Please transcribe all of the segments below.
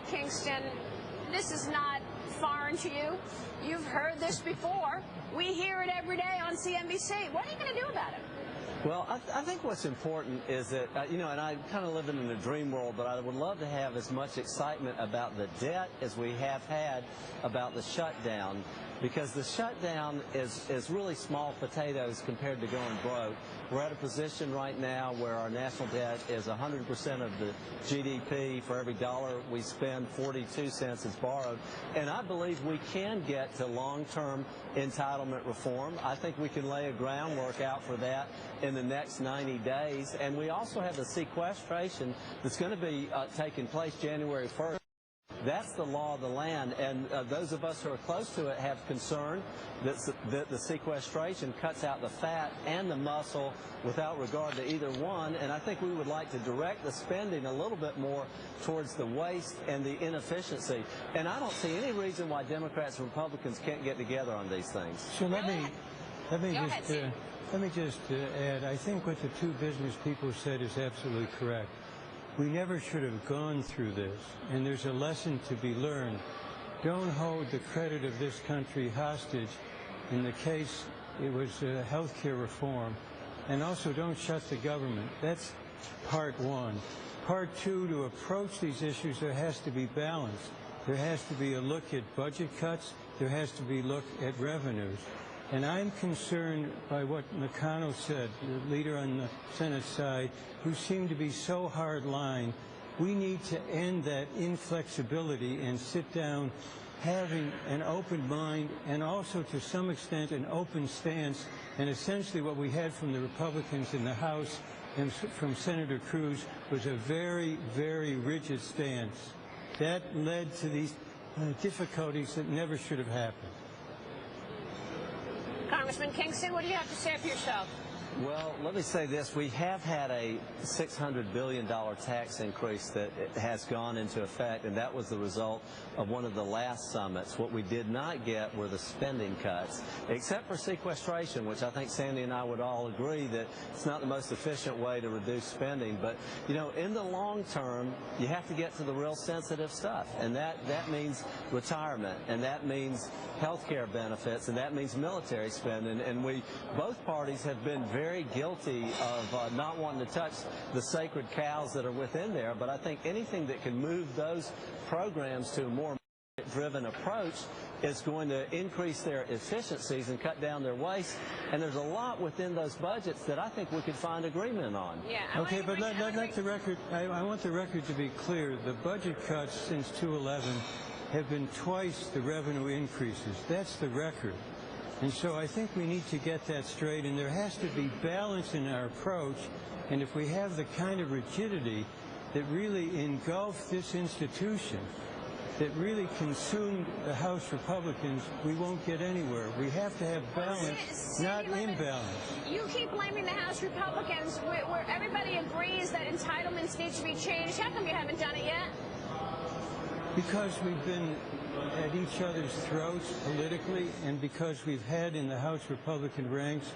Kingston, this is not foreign to you. You've heard this before. We hear it every day on CNBC. What are you going to do about it? Well, I think what's important is that, and I kind of live in a dream world, but I would love to have as much excitement about the debt as we have had about the shutdown, because the shutdown is really small potatoes compared to going broke. We're at a position right now where our national debt is 100% of the GDP. For every dollar we spend, 42 cents is borrowed. And I believe we can get to long-term entitlement reform. I think we can lay a groundwork out for that in the next 90 days. And we also have the sequestration that's going to be taking place January 1st. That's the law of the land, and those of us who are close to it have concern that the sequestration cuts out the fat and the muscle without regard to either one, and I think we would like to direct the spending a little bit more towards the waste and the inefficiency. And I don't see any reason why Democrats and Republicans can't get together on these things. So let me just add, I think what the two business people said is absolutely correct. We never should have gone through this, and there's a lesson to be learned. Don't hold the credit of this country hostage. In the case, it was health care reform. And also, don't shut the government. That's part one. Part two, to approach these issues, there has to be balance. There has to be a look at budget cuts. There has to be a look at revenues. And I'm concerned by what McConnell said, the leader on the Senate side, who seemed to be so hard-line. We need to end that inflexibility and sit down having an open mind and also, to some extent, an open stance. And essentially what we had from the Republicans in the House and from Senator Cruz was a very, very rigid stance. That led to these difficulties that never should have happened. Congressman Kingston, what do you have to say for yourself? Well, let me say this. We have had a $600 billion tax increase that has gone into effect, and that was the result of one of the last summits. What we did not get were the spending cuts, except for sequestration, which I think Sandy and I would all agree that it's not the most efficient way to reduce spending. But, in the long term, you have to get to the real sensitive stuff, and that means retirement, and that means health care benefits, and that means military spending. And both parties have been very guilty of not wanting to touch the sacred cows that are within there, but I think anything that can move those programs to a more driven approach is going to increase their efficiencies and cut down their waste, and there's a lot within those budgets that I think we could find agreement on. Yeah. Okay, but let the record, I want the record to be clear. The budget cuts since 2011 have been twice the revenue increases. That's the record. And so I think we need to get that straight, and there has to be balance in our approach. And if we have the kind of rigidity that really engulfed this institution, that really consumed the House Republicans, we won't get anywhere. We have to have balance, not imbalance. You keep blaming the House Republicans where everybody agrees that entitlements need to be changed. How come you haven't done it yet? Because we've been at each other's throats politically, and because we've had in the House Republican ranks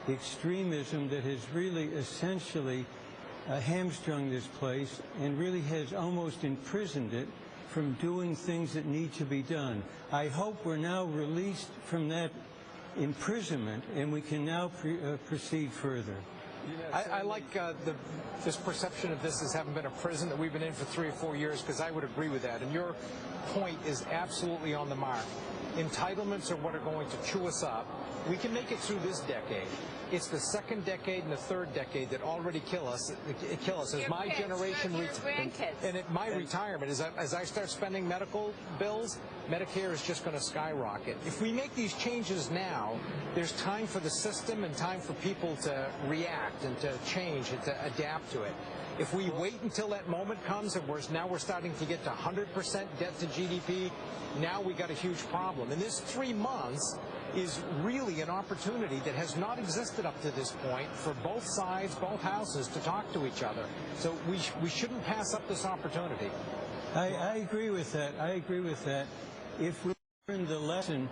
extremism that has really essentially hamstrung this place and really has almost imprisoned it from doing things that need to be done. I hope we're now released from that imprisonment and we can now proceed further. I like this perception of this as having been a prison that we've been in for 3 or 4 years, because I would agree with that. And your point is absolutely on the mark. Entitlements are what are going to chew us up. We can make it through this decade. It's the second decade and the third decade that already kill us as my generation and my retirement. As I start spending medical bills, Medicare is just going to skyrocket. If we make these changes now, there's time for the system and time for people to react and to change and to adapt to it. If we wait until that moment comes and now we're starting to get to 100% debt to GDP, now we got a huge problem. And this 3 months is really an opportunity that has not existed up to this point for both sides, both houses, to talk to each other. So we shouldn't pass up this opportunity. I agree with that. I agree with that. If we learn the lesson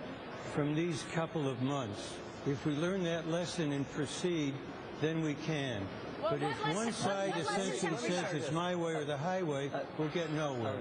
from these couple of months, if we learn that lesson and proceed, then we can. But if one side essentially says it's my way or the highway, we'll get nowhere.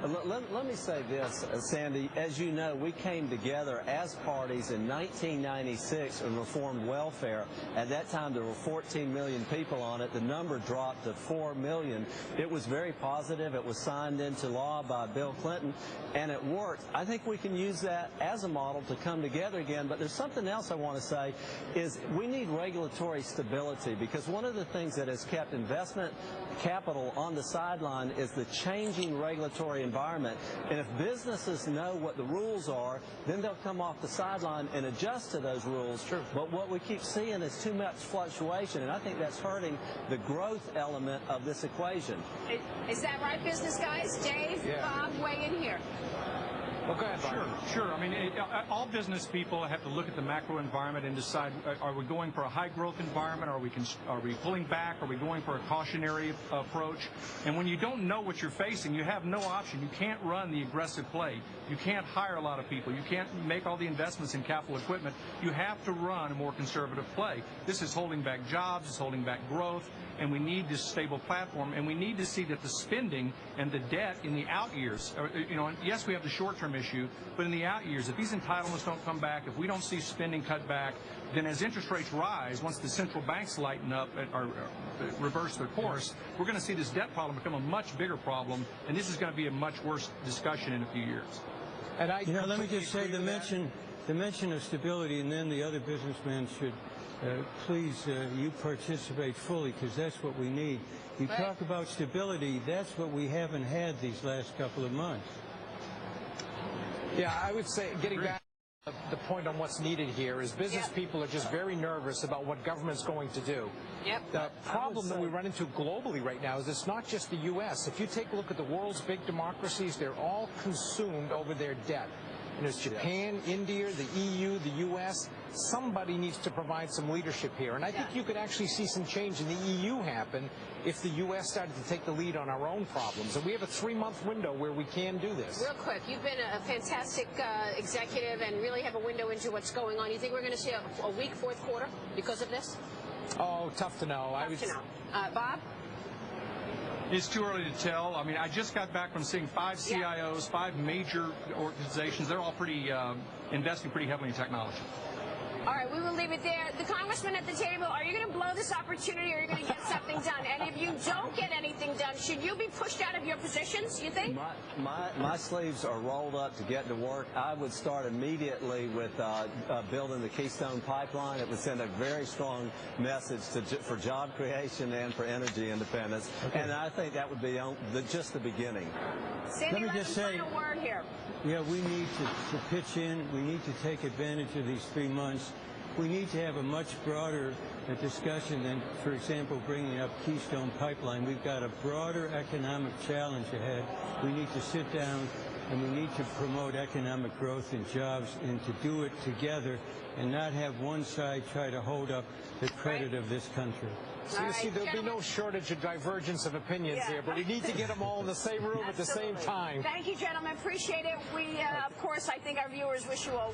Let me say this, Sandy. As you know, we came together as parties in 1996 and reformed welfare. At that time, there were 14 million people on it. The number dropped to 4 million. It was very positive. It was signed into law by Bill Clinton, and it worked. I think we can use that as a model to come together again. But there's something else I want to say is we need regulatory stability, because one of the things that has kept investment capital on the sideline is the changing regulatory environment. And if businesses know what the rules are, then they'll come off the sideline and adjust to those rules. True. But what we keep seeing is too much fluctuation, and I think that's hurting the growth element of this equation. Is that right, business guys? Dave, Bob, weigh in here. Well, go ahead, Bob. Sure. I mean, all business people have to look at the macro environment and decide: are we going for a high growth environment? Are we pulling back? Are we going for a cautionary approach? And when you don't know what you're facing, you have no option. You can't run the aggressive play. You can't hire a lot of people. You can't make all the investments in capital equipment. You have to run a more conservative play. This is holding back jobs. It's holding back growth. And we need this stable platform, and we need to see that the spending and the debt in the out years, yes, we have the short-term issue, but in the out years, if these entitlements don't come back, if we don't see spending cut back, then as interest rates rise, once the central banks lighten up or reverse their course, we're going to see this debt problem become a much bigger problem, and this is going to be a much worse discussion in a few years. And let me just say the mention of stability, and then the other businessmen should please, you participate fully, because that's what we need. You talk about stability, that's what we haven't had these last couple of months. Yeah, I would say, getting back to the point on what's needed here, is business people are just very nervous about what government's going to do. The problem that we run into globally right now is it's not just the U.S. If you take a look at the world's big democracies, they're all consumed over their debt. And there's Japan, India, the EU, the U.S. Somebody needs to provide some leadership here. And I think you could actually see some change in the EU happen if the U.S. started to take the lead on our own problems. And we have a 3-month window where we can do this. Real quick, you've been a fantastic executive and really have a window into what's going on. You think we're going to see a weak fourth quarter because of this? Oh, tough to know. Tough to know. Bob? It's too early to tell. I mean, I just got back from seeing 5 CIOs, 5 major organizations. They're all investing pretty heavily in technology. All right, we will leave it there. The congressman at the table, are you going to blow this opportunity, or are you going to get something done? And if you don't get anything done, should you be pushed out of your positions, you think? My sleeves are rolled up to get to work. I would start immediately with building the Keystone pipeline. It would send a very strong message for job creation and for energy independence. Okay. And I think that would be just the beginning. Sandy, let me just say, final word here. Yeah, we need to pitch in. We need to take advantage of these 3 months. We need to have a much broader discussion than, for example, bringing up Keystone Pipeline. We've got a broader economic challenge ahead. We need to sit down and we need to promote economic growth and jobs, and to do it together and not have one side try to hold up the credit of this country. So you see, there'll be no shortage of divergence of opinions here, but we need to get them all in the same room at the same time. Thank you, gentlemen. Appreciate it. We, of course, I think our viewers wish you all